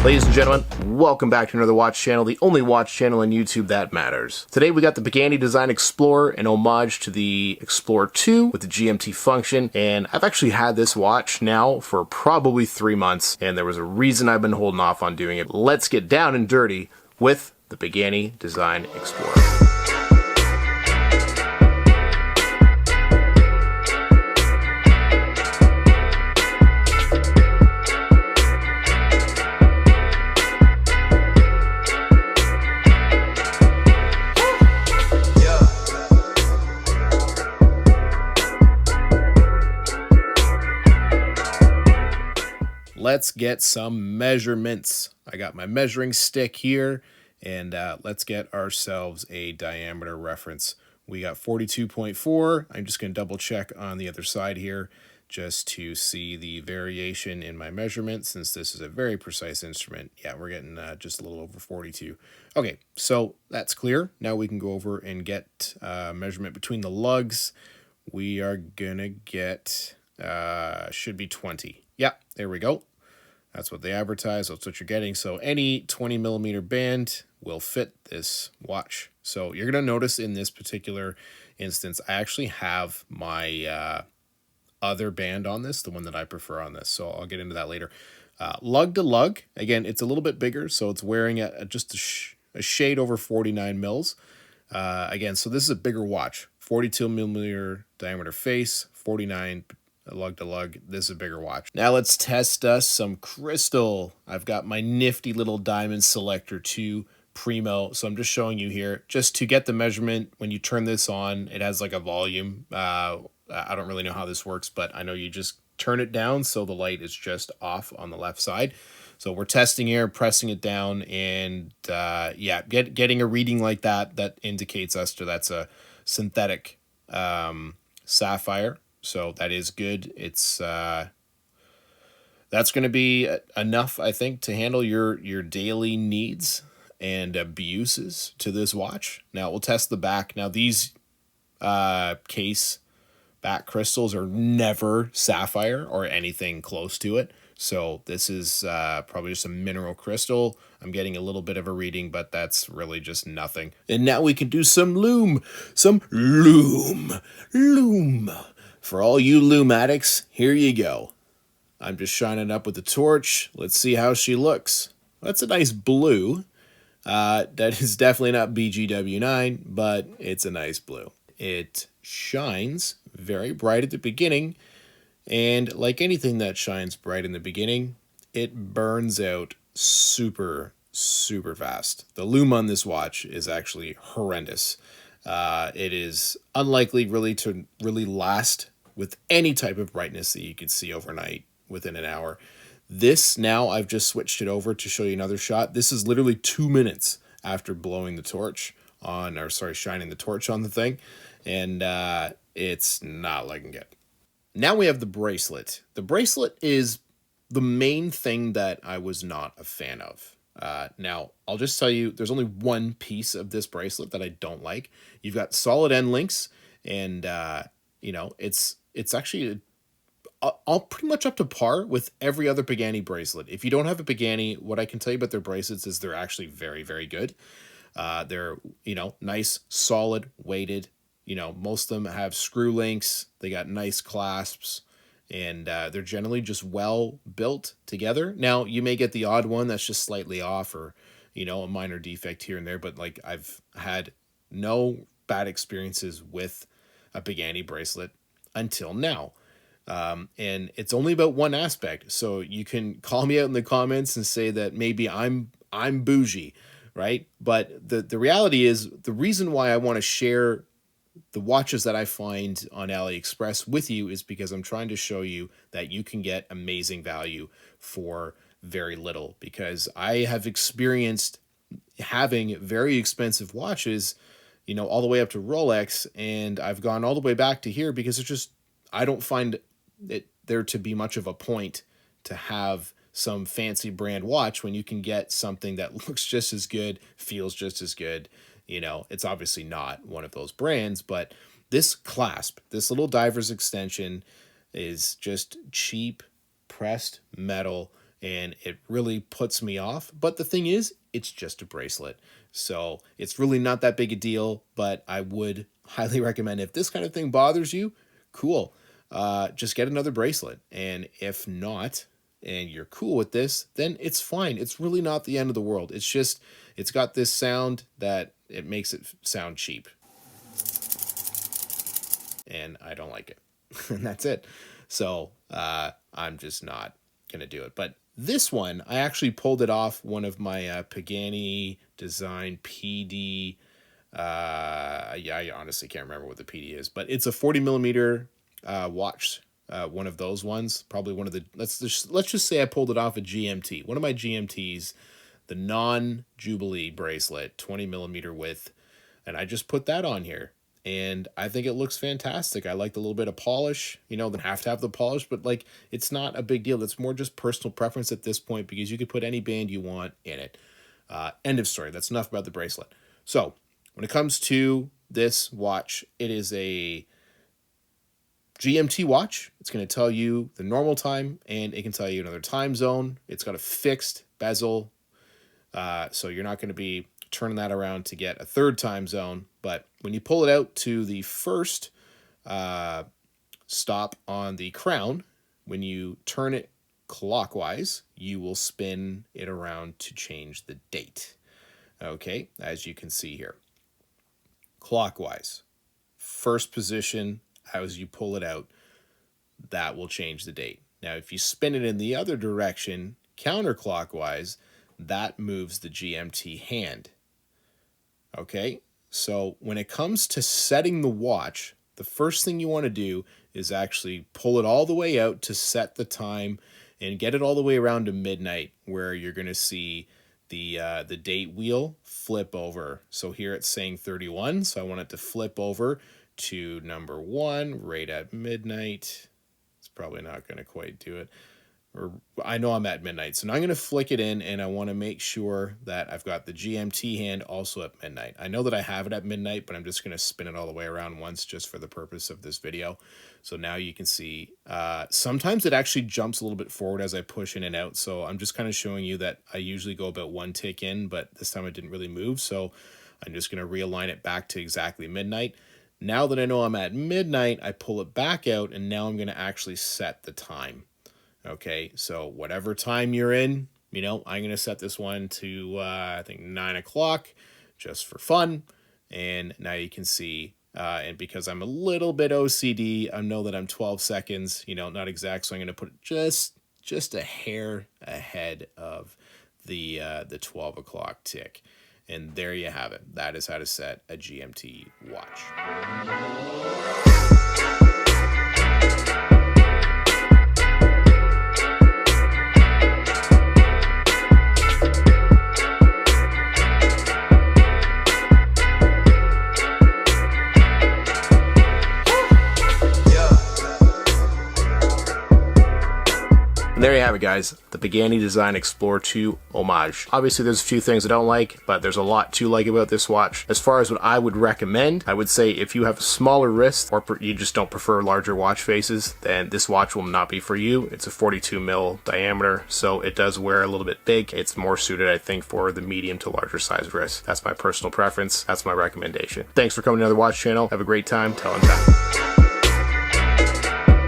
Ladies and gentlemen, welcome back to another watch channel, the only watch channel on YouTube that matters. Today we got the Pagani Design Explorer, an homage to the Explorer 2 with the GMT function, and I've actually had this watch now for probably 3 months, and there was a reason I've been holding off on doing it. Let's get down and dirty with the Pagani Design Explorer. Let's get some measurements. I got my measuring stick here, and let's get ourselves a diameter reference. We got 42.4. I'm just going to double check on the other side here just to see the variation in my measurement, since this is a very precise instrument. Yeah, we're getting just a little over 42. Okay, so that's clear. Now we can go over and get measurement between the lugs. We are going to get, should be 20. Yeah, there we go. That's what they advertise. That's what you're getting. So any 20 millimeter band will fit this watch. So you're going to notice in this particular instance, I actually have my other band on this, the one that I prefer on this. So I'll get into that later. Lug to lug, again, it's a little bit bigger. So it's wearing at just a shade over 49 mils. Again, so this is a bigger watch. 42 millimeter diameter face, 49 lug to lug. This is a bigger watch. Now let's test us some crystal. I've got my nifty little diamond selector 2 Primo. So I'm just showing you here just to get the measurement. When you turn this on, it has like a volume. I don't really know how this works, but I know you just turn it down so the light is just off on the left side. So we're testing here, pressing it down, and yeah, getting a reading like that indicates us to that's a synthetic sapphire. So that is good. It's that's going to be enough, I think, to handle your daily needs and abuses to this watch. Now we'll test the back. Now these case back crystals are never sapphire or anything close to it. So this is probably just a mineral crystal. I'm getting a little bit of a reading, but that's really just nothing. And now we can do some Lume. Lume. For all you Lume addicts, here you go. I'm just shining up with the torch. Let's see how she looks. That's a nice blue. That is definitely not BGW9, but it's a nice blue. It shines very bright at the beginning, and like anything that shines bright in the beginning, it burns out super fast. The lume on this watch is actually horrendous. It is unlikely to really last with any type of brightness that you could see overnight within an hour. This, now I've just switched it over to show you another shot. This is literally 2 minutes after blowing the torch on, or sorry, shining the torch on the thing. And it's not looking good. Now we have the bracelet. The bracelet is the main thing that I was not a fan of. Now, I'll just tell you, there's only one piece of this bracelet that I don't like. You've got solid end links, and you know, it's actually all pretty much up to par with every other Pagani bracelet. If you don't have a Pagani, what I can tell you about their bracelets is they're actually very good. They're, you know, nice, solid, weighted. You know, most of them have screw links. They got nice clasps, and they're generally just well built together. Now, you may get the odd one that's just slightly off, or, you know, a minor defect here and there, but like I've had no bad experiences with a Pagani bracelet until now. And it's only about one aspect. So you can call me out in the comments and say that maybe I'm bougie, right? But the reality is, the reason why I want to share the watches that I find on AliExpress with you is because I'm trying to show you that you can get amazing value for very little. Because I have experienced having very expensive watches, you know, all the way up to Rolex, and I've gone all the way back to here because it's just, I don't find it there to be much of a point to have some fancy brand watch when you can get something that looks just as good, feels just as good. You know, it's obviously not one of those brands, but this clasp, this little diver's extension, is just cheap pressed metal, and it really puts me off. But the thing is, it's just a bracelet, so it's really not that big a deal. But I would highly recommend, if this kind of thing bothers you, cool, just get another bracelet. And if not, and you're cool with this, then it's fine. It's really not the end of the world. It's just, it's got this sound that it makes it sound cheap, and I don't like it. And that's it. So I'm just not gonna do it. But this one, I actually pulled it off one of my Pagani design PD. Yeah, I honestly can't remember what the PD is, but it's a 40 millimeter watch. One of those ones, probably one of the, let's just say I pulled it off a GMT, one of my GMTs, the non-Jubilee bracelet, 20 millimeter width, and I just put that on here, and I think it looks fantastic. I like the little bit of polish, you know, then have to have the polish, but like, it's not a big deal. It's more just personal preference at this point, because you could put any band you want in it. End of story. That's enough about the bracelet. So when it comes to this watch, it is a GMT watch. It's going to tell you the normal time, and it can tell you another time zone. It's got a fixed bezel, so you're not going to be turning that around to get a third time zone. But when you pull it out to the first stop on the crown, when you turn it clockwise, you will spin it around to change the date. Okay, as you can see here, clockwise, first position. As you pull it out, that will change the date. Now, if you spin it in the other direction, counterclockwise, that moves the GMT hand. Okay, so when it comes to setting the watch, the first thing you want to do is actually pull it all the way out to set the time and get it all the way around to midnight, where you're going to see the date wheel flip over. So here it's saying 31, so I want it to flip over to number 1 right at midnight. It's probably not going to quite do it, or I know I'm at midnight, so now I'm going to flick it in, and I want to make sure that I've got the GMT hand also at midnight. I know that I have it at midnight, but I'm just going to spin it all the way around once just for the purpose of this video. So now you can see sometimes it actually jumps a little bit forward as I push in and out, so I'm just kind of showing you that I usually go about 1 tick in, but this time it didn't really move, so I'm just going to realign it back to exactly midnight. Now that I know I'm at midnight, I pull it back out, and now I'm going to actually set the time. Okay, so whatever time you're in, you know, I'm going to set this one to, I think 9 o'clock, just for fun. And now you can see, and because I'm a little bit OCD, I know that I'm 12 seconds, you know, not exact, so I'm going to put it just a hair ahead of the 12 o'clock tick. And there you have it. That is how to set a GMT watch. There you have it, guys. The Pagani Design Explorer 2 Homage. Obviously, there's a few things I don't like, but there's a lot to like about this watch. As far as what I would recommend, I would say if you have a smaller wrist, or you just don't prefer larger watch faces, then this watch will not be for you. It's a 42 mil diameter, so it does wear a little bit big. It's more suited, I think, for the medium to larger size wrist. That's my personal preference. That's my recommendation. Thanks for coming to another watch channel. Have a great time. Till next time.